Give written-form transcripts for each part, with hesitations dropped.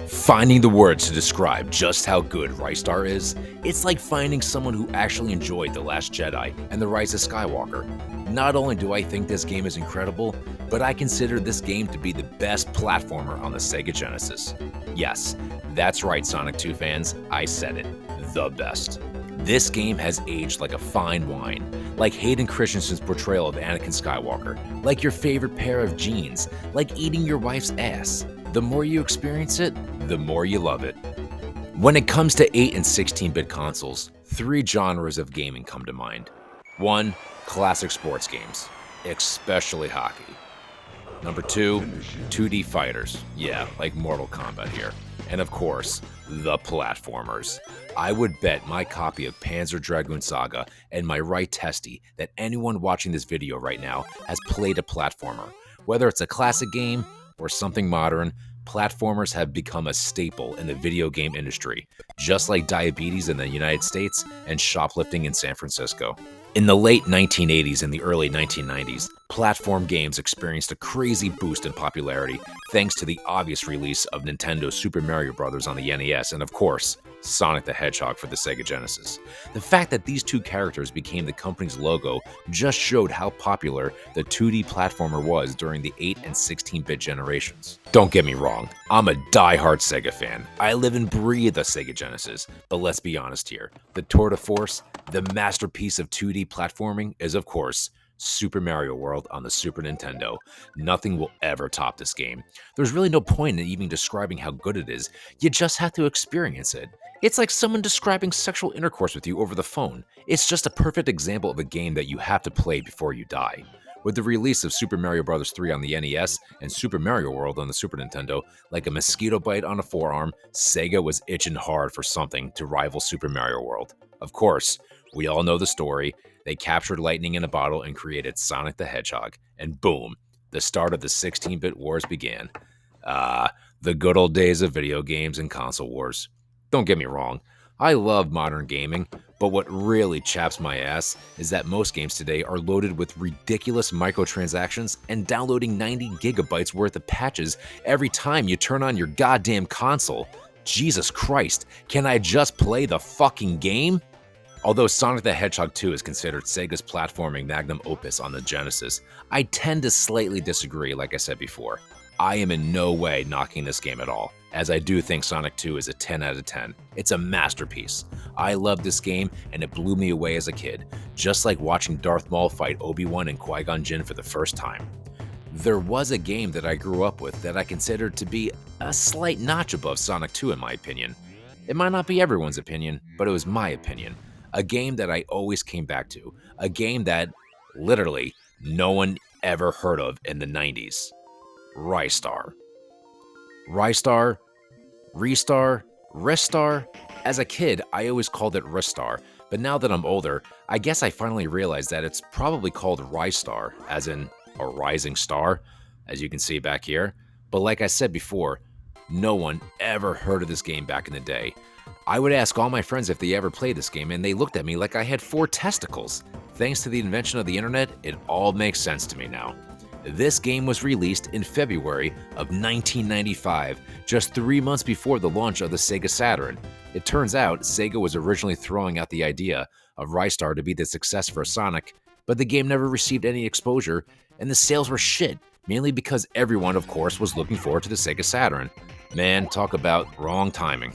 Finding the words to describe just how good Ristar is, it's like finding someone who actually enjoyed The Last Jedi and The Rise of Skywalker. Not only do I think this game is incredible, but I consider this game to be the best platformer on the Sega Genesis. Yes, that's right, Sonic 2 fans, I said it, the best. This game has aged like a fine wine, like Hayden Christensen's portrayal of Anakin Skywalker, like your favorite pair of jeans, like eating your wife's ass. The more you experience it, the more you love it. When it comes to 8 and 16-bit consoles, 3 genres of gaming come to mind. 1. Classic sports games, especially hockey. Number 2. 2D fighters, yeah, like Mortal Kombat here. And of course, the platformers. I would bet my copy of Panzer Dragoon Saga and my right testy that anyone watching this video right now has played a platformer. Whether it's a classic game or something modern, platformers have become a staple in the video game industry, just like diabetes in the United States and shoplifting in San Francisco. In the late 1980s and the early 1990s, platform games experienced a crazy boost in popularity thanks to the obvious release of Nintendo's Super Mario Bros. On the NES and, of course, Sonic the Hedgehog for the Sega Genesis. The fact that these two characters became the company's logo just showed how popular the 2D platformer was during the 8 and 16-bit generations. Don't get me wrong, I'm a die-hard Sega fan. I live and breathe the Sega Genesis, but let's be honest here. The tour de force, the masterpiece of 2D platforming is, of course, Super Mario World on the Super Nintendo. Nothing will ever top this game. There's really no point in even describing how good it is. You just have to experience it. It's like someone describing sexual intercourse with you over the phone. It's just a perfect example of a game that you have to play before you die. With the release of Super Mario Bros. 3 on the NES and Super Mario World on the Super Nintendo, like a mosquito bite on a forearm, Sega was itching hard for something to rival Super Mario World. Of course, we all know the story. They captured lightning in a bottle and created Sonic the Hedgehog. And boom, the start of the 16-bit wars began. The good old days of video games and console wars. Don't get me wrong, I love modern gaming, but what really chaps my ass is that most games today are loaded with ridiculous microtransactions and downloading 90 gigabytes worth of patches every time you turn on your goddamn console. Jesus Christ, can I just play the fucking game? Although Sonic the Hedgehog 2 is considered Sega's platforming magnum opus on the Genesis, I tend to slightly disagree like I said before. I am in no way knocking this game at all, as I do think Sonic 2 is a 10 out of 10. It's a masterpiece. I love this game and it blew me away as a kid, just like watching Darth Maul fight Obi-Wan and Qui-Gon Jinn for the first time. There was a game that I grew up with that I considered to be a slight notch above Sonic 2 in my opinion. It might not be everyone's opinion, but it was my opinion. A game that I always came back to. A game that, literally, no one ever heard of in the 90s. Ristar. Ristar? Ristar? Ristar? As a kid, I always called it Ristar, but now that I'm older, I guess I finally realized that it's probably called Ristar, as in a rising star, as you can see back here. But like I said before, no one ever heard of this game back in the day. I would ask all my friends if they ever played this game, and they looked at me like I had 4 testicles. Thanks to the invention of the internet, it all makes sense to me now. This game was released in February of 1995, just 3 months before the launch of the Sega Saturn. It turns out Sega was originally throwing out the idea of Ristar to be the success for Sonic, but the game never received any exposure, and the sales were shit, mainly because everyone, of course, was looking forward to the Sega Saturn. Man, talk about wrong timing.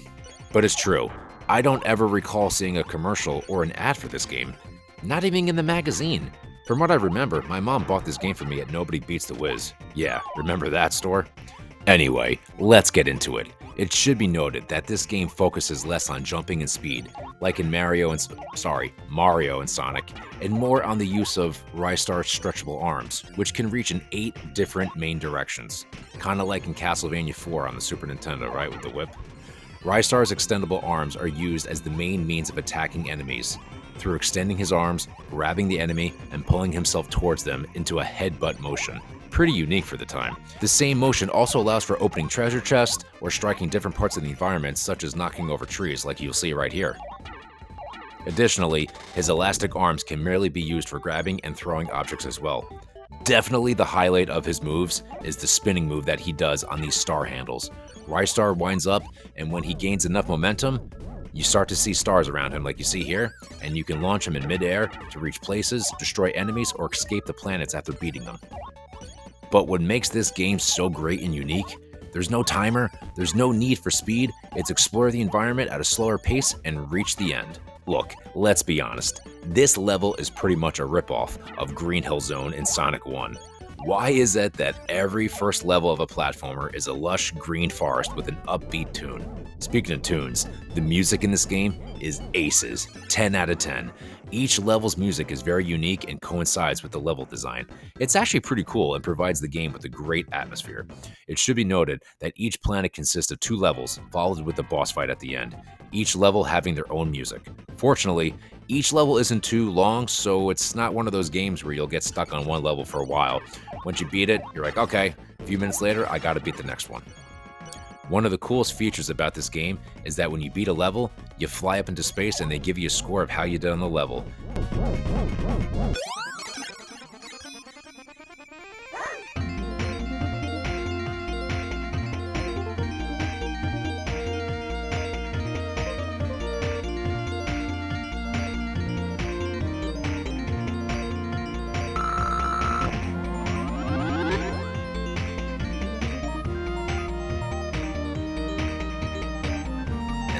But it's true, I don't ever recall seeing a commercial or an ad for this game, not even in the magazine. From what I remember, my mom bought this game for me at Nobody Beats the Wiz. Yeah, remember that store? Anyway, let's get into it. It should be noted that this game focuses less on jumping and speed, like in Mario and Sonic, and more on the use of Ristar's stretchable arms, which can reach in 8 different main directions. Kinda like in Castlevania 4 on the Super Nintendo, right, with the whip? Ristar's extendable arms are used as the main means of attacking enemies, through extending his arms, grabbing the enemy, and pulling himself towards them into a headbutt motion. Pretty unique for the time. The same motion also allows for opening treasure chests or striking different parts of the environment, such as knocking over trees like you'll see right here. Additionally, his elastic arms can merely be used for grabbing and throwing objects as well. Definitely the highlight of his moves is the spinning move that he does on these star handles. Ristar winds up, and when he gains enough momentum, you start to see stars around him like you see here, and you can launch him in midair to reach places, destroy enemies, or escape the planets after beating them. But what makes this game so great and unique, there's no timer, there's no need for speed, it's explore the environment at a slower pace and reach the end. Look, let's be honest, this level is pretty much a ripoff of Green Hill Zone in Sonic 1. Why is it that every first level of a platformer is a lush green forest with an upbeat tune? Speaking of tunes, the music in this game is aces, 10 out of 10. Each level's music is very unique and coincides with the level design. It's actually pretty cool and provides the game with a great atmosphere. It should be noted that each planet consists of 2 levels, followed with a boss fight at the end, each level having their own music. Fortunately, each level isn't too long, so it's not one of those games where you'll get stuck on one level for a while. Once you beat it, you're like, okay, a few minutes later, I gotta beat the next one. One of the coolest features about this game is that when you beat a level, you fly up into space and they give you a score of how you did on the level.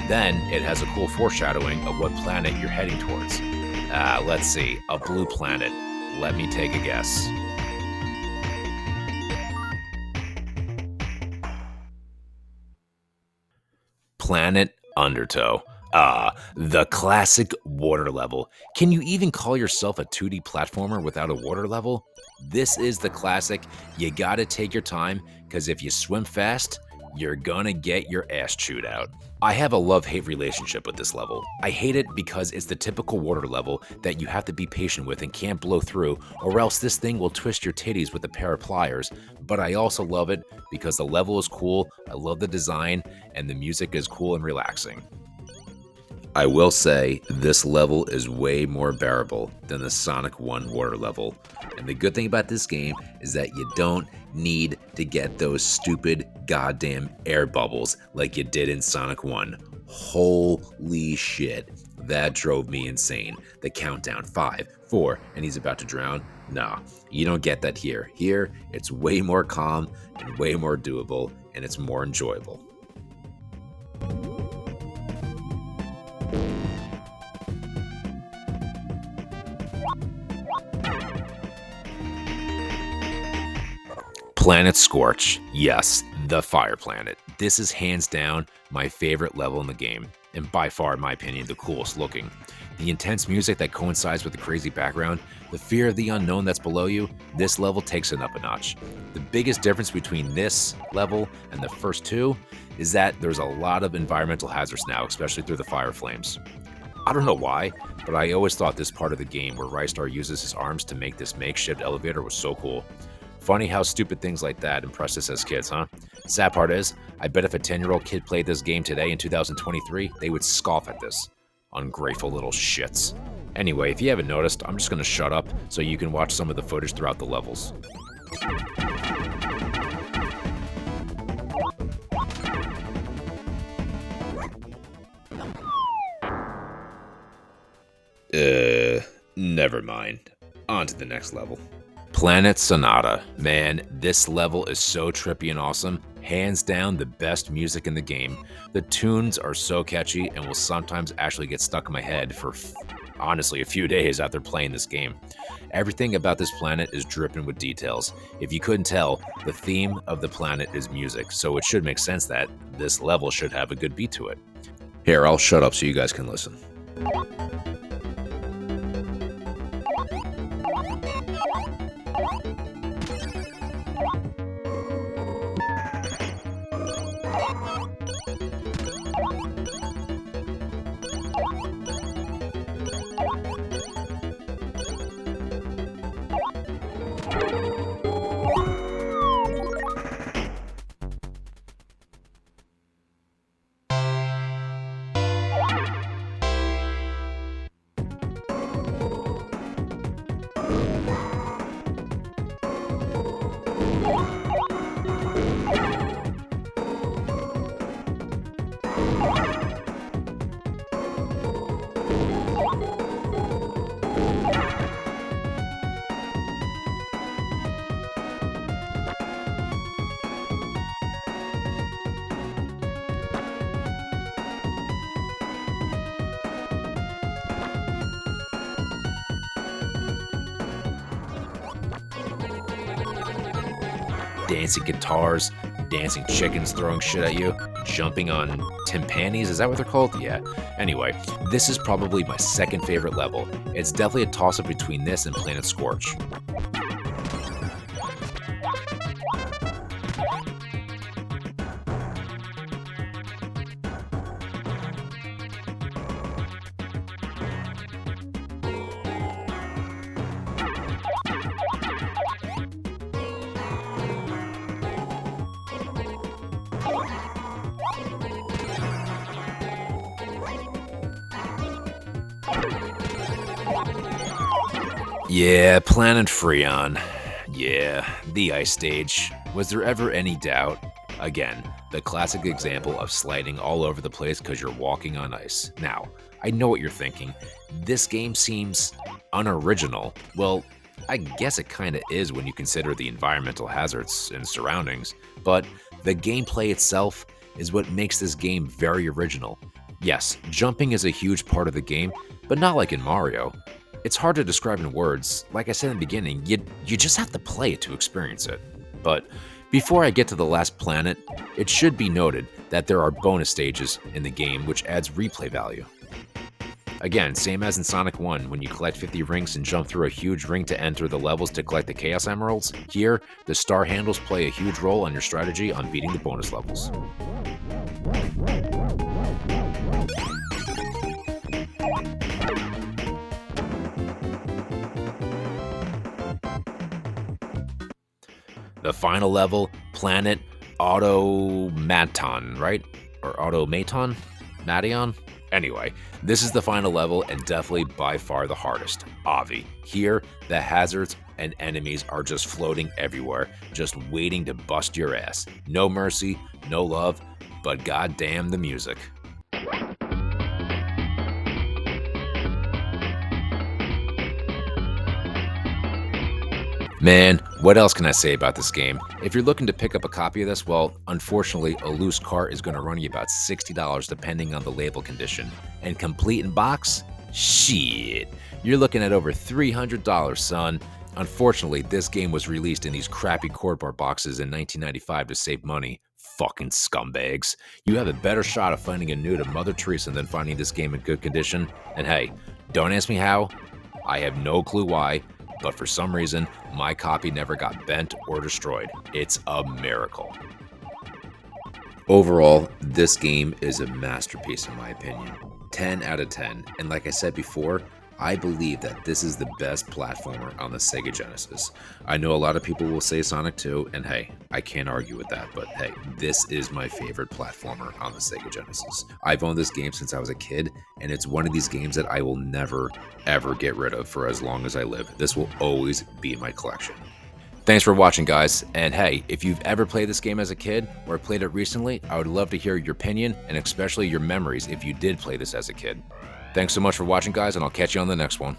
Then it has a cool foreshadowing of what planet you're heading towards. Let's see, a blue planet. Let me take a guess. Planet Undertow. The classic water level. Can you even call yourself a 2D platformer without a water level? This is the classic. You gotta take your time, because if you swim fast, you're gonna get your ass chewed out. I have a love-hate relationship with this level. I hate it because it's the typical water level that you have to be patient with and can't blow through, or else this thing will twist your titties with a pair of pliers. But I also love it because the level is cool, I love the design, and the music is cool and relaxing. I will say, this level is way more bearable than the Sonic 1 water level. And the good thing about this game is that you don't need to get those stupid goddamn air bubbles like you did in Sonic 1. Holy shit, that drove me insane. The countdown, 5, 4, and he's about to drown. Nah, you don't get that here. Here, it's way more calm and way more doable, and it's more enjoyable. Planet Scorch. Yes, the fire planet. This is hands down my favorite level in the game, and by far, in my opinion, the coolest looking. The intense music that coincides with the crazy background, the fear of the unknown that's below you, this level takes it up a notch. The biggest difference between this level and the first 2 is that there's a lot of environmental hazards now, especially through the fire flames. I don't know why, but I always thought this part of the game where Ristar uses his arms to make this makeshift elevator was so cool. Funny how stupid things like that impress us as kids, huh? Sad part is, I bet if a 10-year-old kid played this game today in 2023, they would scoff at this. Ungrateful little shits. Anyway, if you haven't noticed, I'm just gonna shut up so you can watch some of the footage throughout the levels. Never mind. On to the next level. Planet Sonata. Man, this level is so trippy and awesome. Hands down the best music in the game. The tunes are so catchy and will sometimes actually get stuck in my head for, honestly, a few days after playing this game. Everything about this planet is dripping with details. If you couldn't tell, the theme of the planet is music, so it should make sense that this level should have a good beat to it. Here, I'll shut up so you guys can listen. Dancing guitars, dancing chickens throwing shit at you, jumping on timpanis, is that what they're called? Yeah. Anyway, this is probably my second favorite level. It's definitely a toss-up between this and Planet Scorch. Yeah, Planet Freon. Yeah, the ice stage. Was there ever any doubt? Again, the classic example of sliding all over the place because you're walking on ice. Now, I know what you're thinking. This game seems unoriginal. Well, I guess it kinda is when you consider the environmental hazards and surroundings, but the gameplay itself is what makes this game very original. Yes, jumping is a huge part of the game, but not like in Mario. It's hard to describe in words. Like I said in the beginning, you just have to play it to experience it. But before I get to the last planet, it should be noted that there are bonus stages in the game which adds replay value. Again, same as in Sonic 1, when you collect 50 rings and jump through a huge ring to enter the levels to collect the Chaos Emeralds, here, the star handles play a huge role on your strategy on beating the bonus levels. The final level, Planet Automaton, right? Or Automaton? Mation? Anyway, this is the final level and definitely by far the hardest. Avi. Here, the hazards and enemies are just floating everywhere, just waiting to bust your ass. No mercy, no love, but goddamn the music. Man, what else can I say about this game? If you're looking to pick up a copy of this, well, unfortunately, a loose cart is going to run you about $60 depending on the label condition. And complete in box? Shit. You're looking at over $300, son. Unfortunately, this game was released in these crappy cardboard boxes in 1995 to save money. Fucking scumbags. You have a better shot of finding a nude of Mother Teresa than finding this game in good condition. And hey, don't ask me how. I have no clue why. But for some reason, my copy never got bent or destroyed. It's a miracle. Overall, this game is a masterpiece in my opinion. 10 out of 10. And like I said before, I believe that this is the best platformer on the Sega Genesis. I know a lot of people will say Sonic 2, and hey, I can't argue with that, but hey, this is my favorite platformer on the Sega Genesis. I've owned this game since I was a kid, and it's one of these games that I will never, ever get rid of for as long as I live. This will always be in my collection. Thanks for watching, guys, and hey, if you've ever played this game as a kid or played it recently, I would love to hear your opinion and especially your memories if you did play this as a kid. Thanks so much for watching, guys, and I'll catch you on the next one.